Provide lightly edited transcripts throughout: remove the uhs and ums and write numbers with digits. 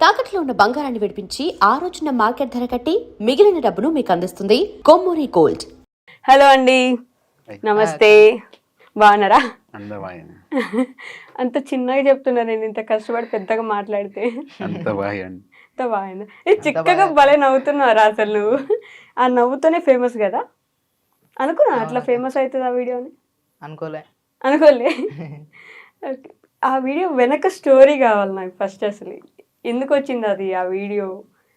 తాకట్లో ఉన్న బంగారాన్ని విడిపించి ఆ రోజున మార్కెట్ ధర కట్టి మిగిలిన డబ్బును మీకు అందిస్తుంది కొమ్మూరి గోల్డ్. హలో అండి, నమస్తే. బాగున్నారా? అంత చిన్నగా చెప్తున్నా, నేను ఇంత కష్టపడి పెద్దగా మాట్లాడితే అంత బాగా చిక్కగా భలే నవ్వుతున్నారా అసలు. నువ్వు ఆ నవ్వుతోనే ఫేమస్ కదా అనుకున్నా. అట్లా ఫేమస్ అవుతుంది ఆ వీడియోని అనుకోలే. ఆ వీడియో వెనక స్టోరీ కావాలి నాకు ఫస్ట్. అసలు ఎందుకు వచ్చింది అది ఆ వీడియో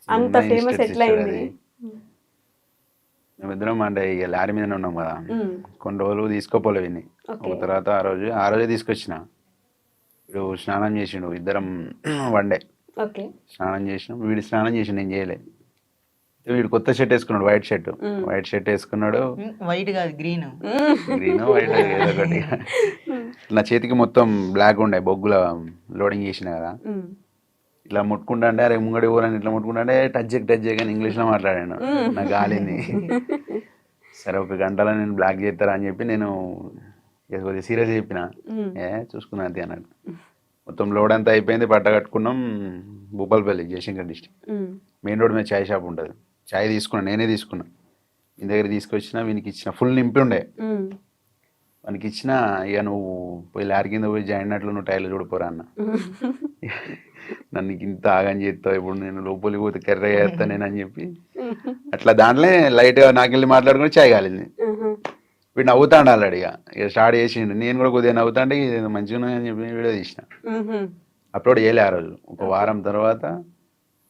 అంత ఫేమస్ ఎట్లా అయింది? మేమిద్దరం అంటే ఇక లారీ మీద ఉన్నాం కదా, కొన్ని రోజులు తీసుకోపోలే విని. ఒక తర్వాత ఆ రోజే తీసుకొచ్చిన. వీడు స్నానం చేసిండు, ఇద్దరం వన్డే స్నానం చేసినాం. వీడు స్నానం చేసిండు, నేను చేయలే. వీడు కొత్త షర్ట్ వేసుకున్నాడు, వైట్ షర్ట్ వేసుకున్నాడు. వైట్ కాదు, గ్రీన్ వైట్ ఏదో ఒకటి. నా చేతికి మొత్తం బ్లాక్ ఉండే, బొగ్గుల లోడింగ్ చేసిన కదా. ఇట్లా ముట్టుకుంటా అంటే అరే ముంగడి పోరని ఇట్లా ముట్టుకుంటా అంటే టచ్ చేయగానే ఇంగ్లీష్లో మాట్లాడాను. నాకు గాలింది. సరే ఒక గంటలో నేను బ్లాక్ చేస్తారా అని చెప్పి నేను కొద్దిగా సీరియస్ చెప్పిన. చూసుకున్నా అంతే అన్నాడు. మొత్తం లోడ్ అంతా అయిపోయింది, పట్ట కట్టుకున్నాం. Bhupalpalli, Jayashankar district main road మీద చాయ్ షాప్ ఉంటుంది. చాయ్ తీసుకున్నా, నేనే తీసుకున్నా. ఇంటి దగ్గర తీసుకొచ్చిన, వీనికి ఇచ్చిన. ఫుల్ నింపి ఉండే వానికి ఇచ్చిన. ఇక నువ్వు పోయి లారీ కింద పోయి జాయిన్ అయినట్లు నువ్వు టైర్లు చూడిపోరా అన్న. నన్ను ఇంత ఆగని చేస్తావు, ఇప్పుడు నేను లోపలికి పోతే కర్ర చేస్తా నేను అని చెప్పి అట్లా దాంట్లో లైట్గా నాకెళ్ళి మాట్లాడుకుని చాయ్ కాలింది. వీడు నవ్వుతాడు ఆల్రెడీ. ఇక స్టార్ట్ చేసిండు. నేను కూడా కొద్దిగా నవ్వుతా అంటే ఇది మంచిగా ఉన్నాయని చెప్పి వీడియో తీసిన. అప్లోడ్ చేయలే ఆ రోజు. ఒక వారం తర్వాత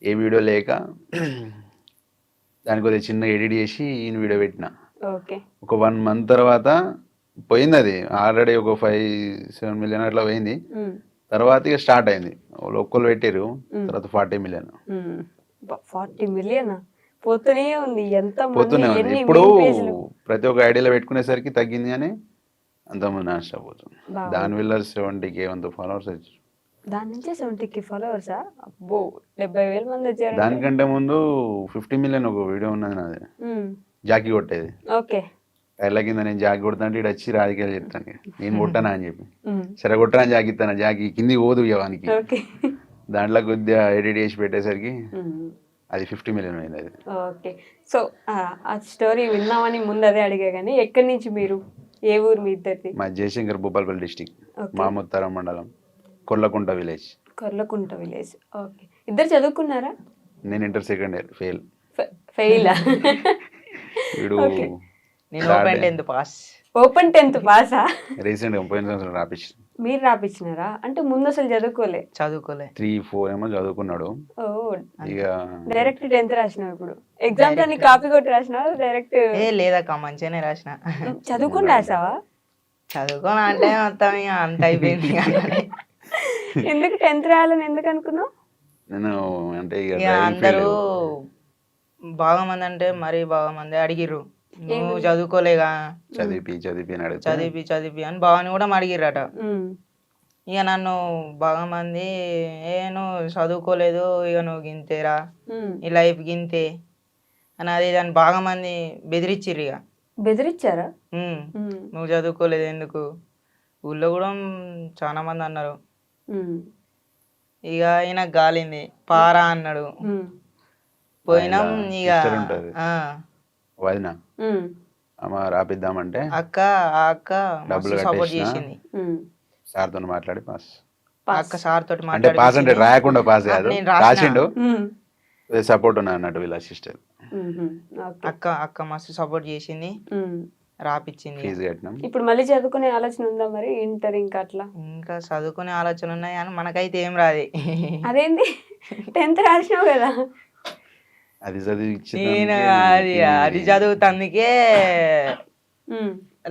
ఏ వీడియో లేక దానికి కొద్దిగా చిన్న ఎడిట్ చేసి ఈయన వీడియో పెట్టిన. ఒక 1 month తర్వాత పోయింది అది. ఆల్రెడీ ఒక 5-7 million అట్లా పోయింది. తర్వాత ఇక స్టార్ట్ అయింది. ఒక్కళ్ళు పెట్టారు, తర్వాత 40 million. 40 million పోతూనే ఉంది. ఇప్పుడు ప్రతి ఒక్క ఐడియాలో పెట్టుకునేసరికి తగ్గింది, కానీ అంతమంది నాన్ స్టాప్ పోతుంది. దానివల్ల 70K ఫాలోవర్స్ వచ్చారు. దాని నుంచి 70K ఫాలోవర్స్. అబ్బో, 70,000 మంది వచ్చారు. దానికంటే ముందు 50 million ఒక వీడియో ఉన్నది నాది, జాకీ కొట్టేది. టైర్ల కింద నేను జాకీ కొడతాంటే ఇటు వచ్చి రాజకీయాలు చెప్తాను. నేను కొట్టానా అని చెప్పి, సరే కొట్టనా జాకీ ఇస్తాను, జాకీ కింది పోదు ఇవ్వడానికి. దాంట్లో కొద్దిగా ఎడిట్ చేసి పెట్టేసరికి అది 50 million అయింది అది. ఓకే, సో ఆ స్టోరీ విన్నామని ముందు అదే అడిగా. కానీ ఎక్కడి నుంచి మీరు, ఏ ఊరు మీ ఇద్దరిది? మా జయశంకర్, భూపాలపల్లి డిస్టిక్, మాముత్తరం మండలం, కొర్లకుంట విలేజ్. ఓకే, ఇద్దరు చదువుకున్నారా? నేను ఇంటర్ సెకండ్ ఇయర్ ఫెయిల్. వీడు ఓపెన్ 10th పాసా? రీసెంట్ గా పోయిన సంవత్సరం రాపించిన. మీరు రాపించినారా? అంటే ముందు అసలు చదువుకోలే? 3-4 ఏమో చదువుకున్నాడు. ఇక డైరెక్ట్ 10th రాసినావు. ఇప్పుడు ఎగ్జామ్స్ అన్ని కాపీ కొట్టి రాసినావా డైరెక్ట్? లేదక్క, మంచిగానే రాసిన. చదువుకుని రాసావా? చదువుకోని అంటే మొత్తం అంత అయిపోయింది. ఎందుకు 10th రాయాలని ఎందుకు అనుకున్నావు? నేను అంటే అందరూ బాగా మంది అంటే మరీ బాగా మంది అడిగిర్రు, నువ్వు చదువుకోలేగా, చదివి అని బావని కూడా అడిగిర్రట. ఇక నన్ను బాగా మంది నువ్వు చదువుకోలేదు, ఇక నువ్వు గింతేరా, ఈ లైఫ్ గింతే అని అది దాన్ని బాగా మంది బెదిరించిర్రు. ఇక బెదిరించారా? నువ్వు చదువుకోలేదు ఎందుకు, ఊళ్ళో కూడా చాలా మంది అన్నారు. ఇక ఈయన గాలింది, పారా అన్నాడు. పోయినాం. ఇక వదిన రాపిద్దామంటే అక్క డబ్బులు సపోర్ట్ చేసింది. సార్ తో మాట్లాడి పాస్. అక్క సార్ తోటి అంటే పాస్ అంటే రాయకుండా పాస్ కాదు, రాసిండు. సపోర్ట్ ఉన్నా అన్నట్టు వీళ్ళ సిస్టర్. అక్క మస్తు సపోర్ట్ చేసింది, రాపిచ్చింది. ఫీజు కట్టినాం. ఇప్పుడు మళ్ళీ చదువుకునే ఆలోచన ఉందా మరి? ఇంటర్ ఇంకా అట్లా ఇంకా చదువుకునే ఆలోచన ఉన్నాయి కానీ మనకైతే ఏం రాదు. అదేంటి? 10th రాసినావు కదా. అది చదివి అది చదువుతందుకే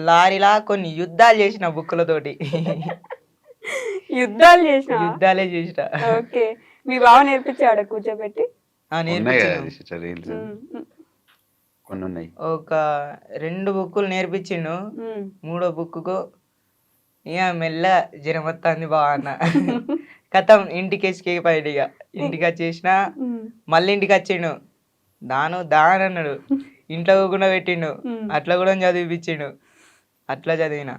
లారీలా కొన్ని యుద్ధాలు చేసిన బుక్కులతోటి. యుద్ధాలే చేసిన. ఓకే, మీ బావ నేర్పించాడు కూర్చోబెట్టి? కొన్ని ఉన్నాయి. ఒక 2 బుక్కులు నేర్పించిండు. 3వ బుక్కు ఇక మెల్ల జ్వరం వస్తుంది బాగా అన్న. కథం ఇంటికి వేసుకెళ్ళిపోయాడు. ఇక ఇంటికి వచ్చేసిన, మళ్ళీ ఇంటికి వచ్చిండు. దాని అన్నాడు, ఇంట్లో కూడా పెట్టిండు. అట్లా కూడా చదివిపించిండు. అట్లా చదివిన,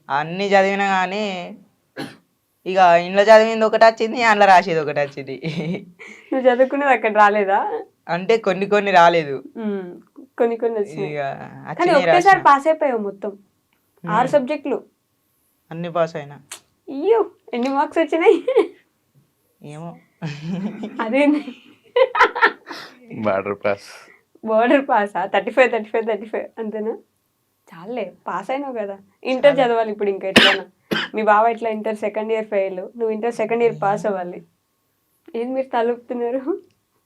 అన్ని చదివినా కానీ ఇక ఇంట్లో చదివింది ఒకటి వచ్చింది, అందులో రాసేది ఒకటి వచ్చింది. నువ్వు చదువుకునేది అక్కడ రాలేదా? అంటే కొన్ని కొన్ని రాలేదు, కొన్ని కొన్ని వచ్చినాయి. ఇక కానీ వచ్చినాయి ఒకేసారి రాసిన. పాస్ అయిపోయావు మొత్తం 6 సబ్జెక్టులు. అన్ని పాస్ అయినా. అయ్యో ఎన్ని మార్క్స్ వచ్చినాయి? ఏమో అదేంది బార్డర్ పాస్. బోర్డర్ పాసా? 35 అంతేనా? చాలే పాస్ అయినావు కదా. ఇంటర్ చదవాలి ఇప్పుడు ఇంకా ఎట్లైనా. మీ బావ ఇట్లా ఇంటర్ సెకండ్ ఇయర్ ఫెయిల్, నువ్వు ఇంటర్ సెకండ్ ఇయర్ పాస్ అవ్వాలి. ఏం మీరు తలుపుతున్నారు?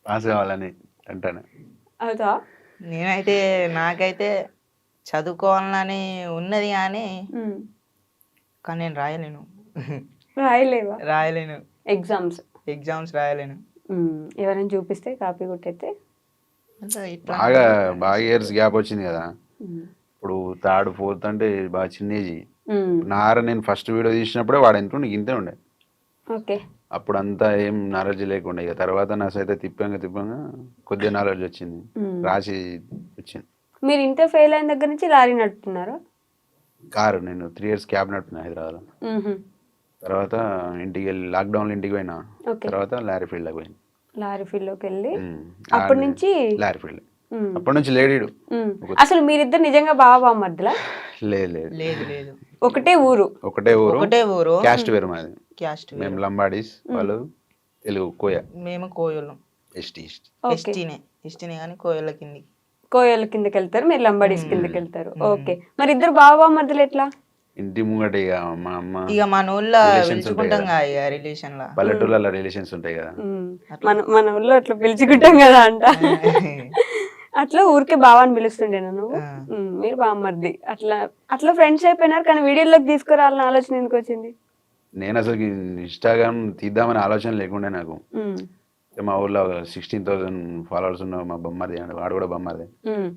పాస్ కావాలని అంటాను. అవుతా? నేనైతే నాకైతే చదువుకోవాలని ఉన్నది కానీ నేను రాయలేను. రాయలేవా? రాయలేను, ఎగ్జామ్స్ రాయలేను. ఎవరైనా చూపిస్తే కాపీ కొట్టయితే అంటే ఇట్లా బాగా ఇయర్స్ గ్యాప్ వచ్చింది కదా. ఇప్పుడు 3rd 4th అంటే బాగా చిన్న ఏజ్. నేను ఫస్ట్ వీడియో తీసినప్పుడే వాడు ఎంత ఉండే, ఇంతే ఉండే. ఓకే. అప్పుడు అంతా ఏం నాలెడ్జ్ లేకుండా, ఇక తర్వాత నా సైతే తిప్పంగా కొద్దిగా నాలెడ్జ్ వచ్చింది, రాసి వచ్చింది. మీరు ఇంటర్ ఫెయిల్ అయిన దగ్గర నుంచి లారీ నడుపుతున్నారా? కారు నేను 3 years క్యాబ్ నడుపుతున్నా హైదరాబాద్లో. తర్వాత ఇంటికి వెళ్ళి లాక్డౌన్లో ఇంటికి పోయినా. తర్వాత లారీ ఫీల్డ్లోకి పోయినా. లారీ ఫీల్డ్లోకి వెళ్ళి అప్పటి నుంచి లారీ ఫీల్డ్ అప్పటి నుంచి లేడీడు. అసలు మీరిద్దరు నిజంగా బావ మధ్యలో? లేదు లేదు, ఒకటే ఊరు. ఒకటే ఊరు. క్యాస్ట్ వేరు మాది. క్యాస్ట్ మేము లంబాడీస్, వాళ్ళు తెలుగు కోయ. మేము కోయలు. ఎస్టీనే కానీ కోయల కిందికి. కోయల కిందకి వెళ్తారు, మీరు లంబాడీస్ కిందకి వెళ్తారు. ఓకే. మరి ఇద్దరు బావ మధ్యలో ఎట్లా? ఇంటి ముంగట ఇక మా అమ్మ, ఇక మన ఊళ్ళో పిలుచుకుంటాం కదా రిలేషన్ లా. పల్లెటూళ్ళలో రిలేషన్స్ ఉంటాయి కదా, మన ఊళ్ళో అట్లా పిలుచుకుంటాం కదా అంట. అట్లా ఊరికే బావ అని పిలుస్తుండేనా నువ్వు? మీరు బామ్మర్ది. అట్లా ఫ్రెండ్స్ అయిపోయినారు. కానీ వీడియోలోకి తీసుకురావాలని ఆలోచన ఎందుకు వచ్చింది? నేను అసలు ఇన్స్టాగ్రామ్ తీద్దామని ఆలోచన లేకుండే నాకు. మా ఊళ్ళో 16,000 followers ఉన్న మా బొమ్మది, వాడు కూడా బొమ్మది,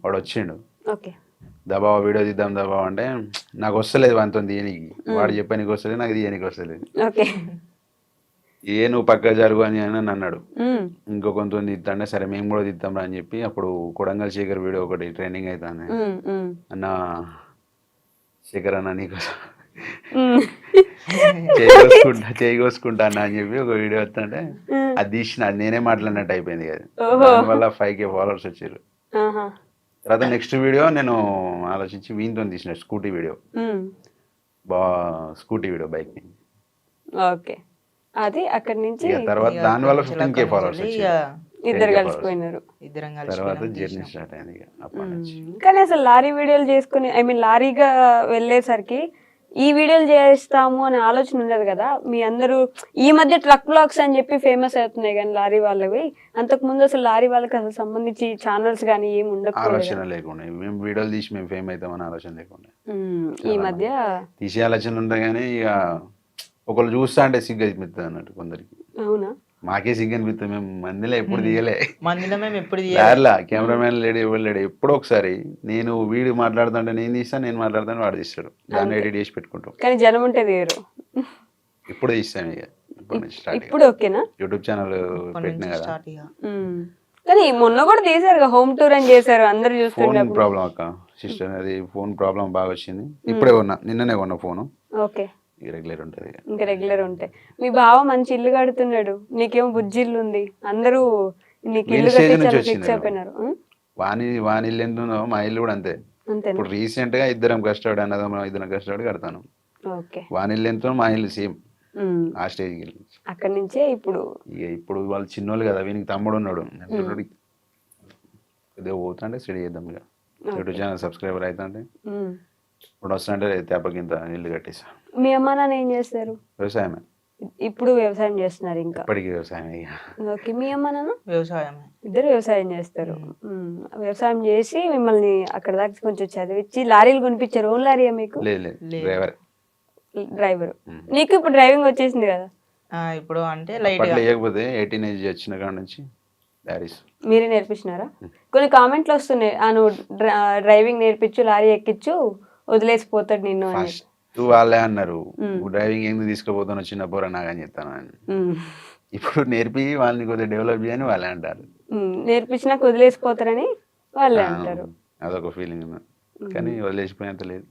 వాడు వచ్చిండు. దబావ వీడియో తీద్దాం దబావ అంటే నాకు వస్తలేదు వానితో తీయనికి. వాడు చెప్పానికి వస్తలేదు, నాకు తీయనికి వస్తలేదు. నువ్వు పక్క జరుగు అని అన్నాడు. ఇంకో కొంత తీద్దాంటే సరే మేము కూడా తీద్దాం రా అని చెప్పి అప్పుడు కొడంగల్ శేఖర్ వీడియో ఒకటి ట్రెండింగ్ అవుతాను. అన్న శేఖర్ అన్న నీకోసం చేయి కోసుకుంటా అన్న అని చెప్పి ఒక వీడియో వస్తుంటే అది తీసిన, అది నేనే మాట్లాడినట్టు అయిపోయింది కదా. దానివల్ల 5K followers వచ్చారు. తర్వాత నెక్స్ట్ వీడియో నేను ఆలోచించి వీనితో తీసిన స్కూటీ వీడియో, బైక్. ఓకే. అది అక్కడి నుంచి తర్వాత దానివల్ల 15K followers వచ్చారు. ఇద్దరు కలిసిపోయినారు. తర్వాత జర్నీ స్టార్ట్ అయింది. కానీ అసలు లారీ వీడియోలు చేసుకుని, లారీగా వెళ్ళేసరికి ఈ వీడియోలు చేస్తాము అనే ఆలోచన ఉండదు కదా. మీ అందరూ ఈ మధ్య ట్రక్ బ్లాగ్స్ అని చెప్పి ఫేమస్ అవుతున్నాయి కానీ లారీ వాళ్ళవి, అంతకు ముందు అసలు లారీ వాళ్ళకి అసలు సంబంధించి ఛానల్స్ కానీ ఏమి ఆలోచన లేకుండా, మేము వీడియోలు తీసి మేము ఫేమ్ అవుతామని ఆలోచన లేకుండా. ఈ మధ్య తీసే ఆలోచన ఉంటాయి కానీ ఇక ఒకళ్ళు చూస్తా అంటే సిగ్గు అనిపిస్తుంది అన్నట్టు కొందరికి. అవునా? మాకే సిగ్గు అనిపిస్తుంది. మేము మందిలో ఎప్పుడు తీయలే, కెమెరామెన్ లేడు, ఎవరు లేడు. ఎప్పుడో ఒకసారి నేను వీడియో మాట్లాడుతుంటే నేను తీస్తాను, నేను మాట్లాడుతాను వాడు తీస్తాడు, దాన్ని ఎడిట్ చేసి పెట్టుకుంటాం. కానీ జనం ఉంటే తీయరు. ఇప్పుడు తీస్తాను ఇక ఇప్పుడు ఓకేనా? యూట్యూబ్ ఛానల్ పెట్టినా కదా. కానీ మొన్న కూడా తీసారు, హోమ్ టూర్ అని చేశారు, అందరు చూస్తుంటే. ఫోన్ ప్రాబ్లం అక్క సిస్టర్, అది ఫోన్ ప్రాబ్లం బాగా వచ్చింది. ఇప్పుడే కొన్నా, నిన్ననే కొన్నా ఫోను. ఓకే. రెగ్యులర్ ఉంటుంది, ఇంకా రెగ్యులర్ ఉంటాయి. మీ బావ మంచి ఇల్లు కడుతున్నాడు, నీకేమో బుజ్జి ఇల్లు ఉంది. అందరూ నీకు ఇల్లు ఫిక్స్ అయిపోయినారు. వాని ఇల్లు ఎంత ఉందో మా ఇల్లు కూడా అంతే. ఇప్పుడు రీసెంట్ గా ఇద్దరం కష్టపడి కడతాను. వాని ఇల్లు ఎంతో మా ఇల్లు సేమ్ ఆ స్టేజ్కి వెళ్ళి అక్కడి నుంచే ఇప్పుడు వాళ్ళు చిన్నోళ్ళు కదా, వీనికి తమ్ముడు ఉన్నాడు. కొద్దిగా పోతుంటే స్టడీ చేద్దాం ఇక, యూట్యూబ్ ఛానల్ సబ్స్క్రైబర్ అవుతుంటే ఇప్పుడు వస్తుంటే తేపకింత ఇల్లు కట్టేసా. మీ అమ్మ నాన్న ఏం చేస్తారు? వ్యవసాయమే. ఇప్పుడు వ్యవసాయం చేస్తున్నారు ఇంకా? ఇప్పటికీ వ్యవసాయం. ఓకే. మీ అమ్మ నాన్న? వ్యవసాయం. ఇద్దరు వ్యవసాయం చేస్తారు. వ్యవసాయం చేసి మిమ్మల్ని అక్కడ దాకా కొంచెం చదివించి లారీలు కొనిపించారు. ఓన్ లారీయా మీకు? డ్రైవర్. నీకు ఇప్పుడు డ్రైవింగ్ వచ్చేసింది కదా? ఇప్పుడు అంటే లైట్ లేకపోతే 18 ఏజ్ వచ్చిన కాడ నుంచి మీరే నేర్పించినారా? కొన్ని కామెంట్లు వస్తున్నాయి, నువ్వు డ్రైవింగ్ నేర్పించు, లారీ ఎక్కించు, వదిలేసిపోతాడు నిన్ను అని. వాళ్ళే అన్నారు, డ్రైవింగ్ ఎందుకు తీసుకుపోతాను చిన్న పోరా నాగని చెప్తాను అని. ఇప్పుడు నేర్పి వాళ్ళని కొద్దిగా డెవలప్ చేయని వాళ్ళే అంటారు. నేర్పించినాక వదిలేసిపోతారని వాళ్ళే అంటారు. అదొక ఫీలింగ్, కానీ వదిలేసిపోయేంత లేదు.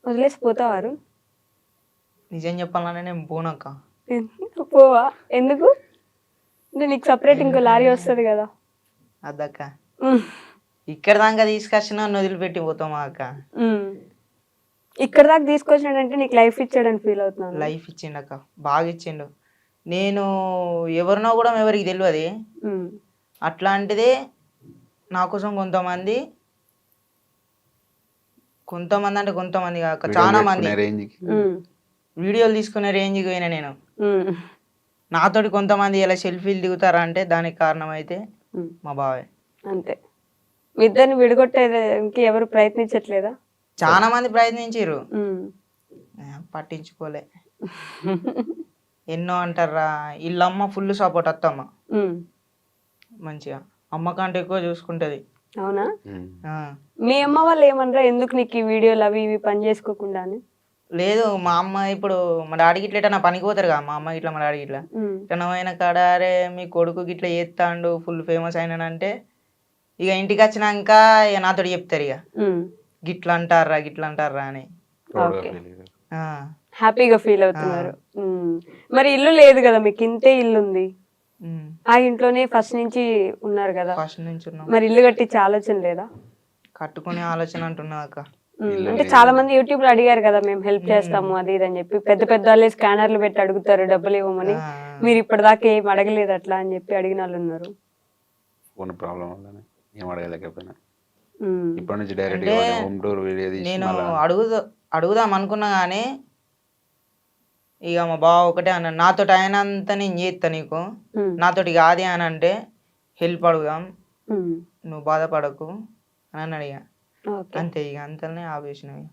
వదిలేసిపోతావారు? నిజం చెప్పాలంటే నేను పోనక్క. పోవా? ఎందుకు? అంటే నీకు సపరేట్ ఇంకో లారీ వస్తుంది కదా. అద్దక్క ఇక్కడ దాకా తీసుకొచ్చిన నన్ను వదిలిపెట్టి పోతామా అక్క? ఇక్కడ దాకా తీసుకొచ్చినాడంటే నీకు లైఫ్ ఇచ్చాడని ఫీల్ అవుతున్నాను. లైఫ్ ఇచ్చిండక్క, బాగా ఇచ్చిండు. నేను ఎవరినో కూడా ఎవరికి తెలియదు. అట్లాంటిదే నా కోసం కొంతమంది అంటే కొంతమంది కాక చాలా మంది వీడియోలు తీసుకునే రేంజ్కి పోయినా నేను. నాతోటి కొంతమంది ఇలా సెల్ఫీలు దిగుతారా అంటే దానికి కారణం అయితే మా బావే. అంతే. మీ ఇద్దరిని విడగొట్టేదానికి ఎవరు ప్రయత్నించట్లేదా? చాలా మంది ప్రయత్నించారు, పట్టించుకోలే. ఎన్నో అంటారా, వీళ్ళమ్మ ఫుల్ సపోర్ట్. అత్తమ్మ మంచిగా అమ్మ కంటే ఎక్కువ చూసుకుంటది. అవునా? మీ అమ్మ వాళ్ళు ఏమన్నారా ఎందుకు నీకు ఈ వీడియోలు అవి ఇవి పని చేసుకోకుండా అని? లేదు, మా అమ్మ ఇప్పుడు మా డాడీ గిట్ల నా పనికి పోతారు కదా, మా అమ్మ గిట్ల మా డాడీ గిట్ల అయిన కాడ అరే మీ కొడుకు గిట్ల చేస్తాడు ఫుల్ ఫేమస్ అయినానంటే ఇక ఇంటికి వచ్చినాక ఇక నాతో చెప్తారు ఇక గిట్లా అంటారా అని. హ్యాపీగా ఫీల్ అవుతున్నారు. మరి ఇల్లు లేదు కదా మీకు, ఇంతే ఇల్లు ఉంది. ఆ ఇంట్లోనే ఫస్ట్ నుంచి ఉన్నారు కదా. ఫస్ట్ నుంచి ఉన్నాం. మరి ఇల్లు కట్టించే ఆలోచన లేదా? కట్టుకునే ఆలోచన అంటున్నా అక్క. అంటే చాలా మంది యూట్యూబ్ లో అడిగారు కదా, మేము హెల్ప్ చేస్తాము అది ఇది అని చెప్పి. పెద్ద పెద్ద వాళ్ళే స్కానర్లు పెట్టి అడుగుతారు డబ్బులు ఇవ్వమని. మీరు ఇప్పటిదాకా ఏం అడగలేదు అట్లా అని చెప్పి అడిగిన వాళ్ళు ఉన్నారు. ఫోన్ ప్రాబ్లం వల్లనే ఏం అడగలేకపోయినా. ఇప్పటి నుంచి డైరెక్ట్ హోమ్ టూర్ వీడియో తీసి నేను అడుగుదాం అనుకున్నా కానీ ఇక మా బావ ఒకటే అన్నాడు, నాతోటి అయినంత నేను చేస్తా నీకు, నాతోటి కాదే అని అంటే హెల్ప్ అడుగుదాం, నువ్వు బాధపడకు అని అన్నాడు. ఇక అంతే, ఇక అంతనే ఆపేసినవి.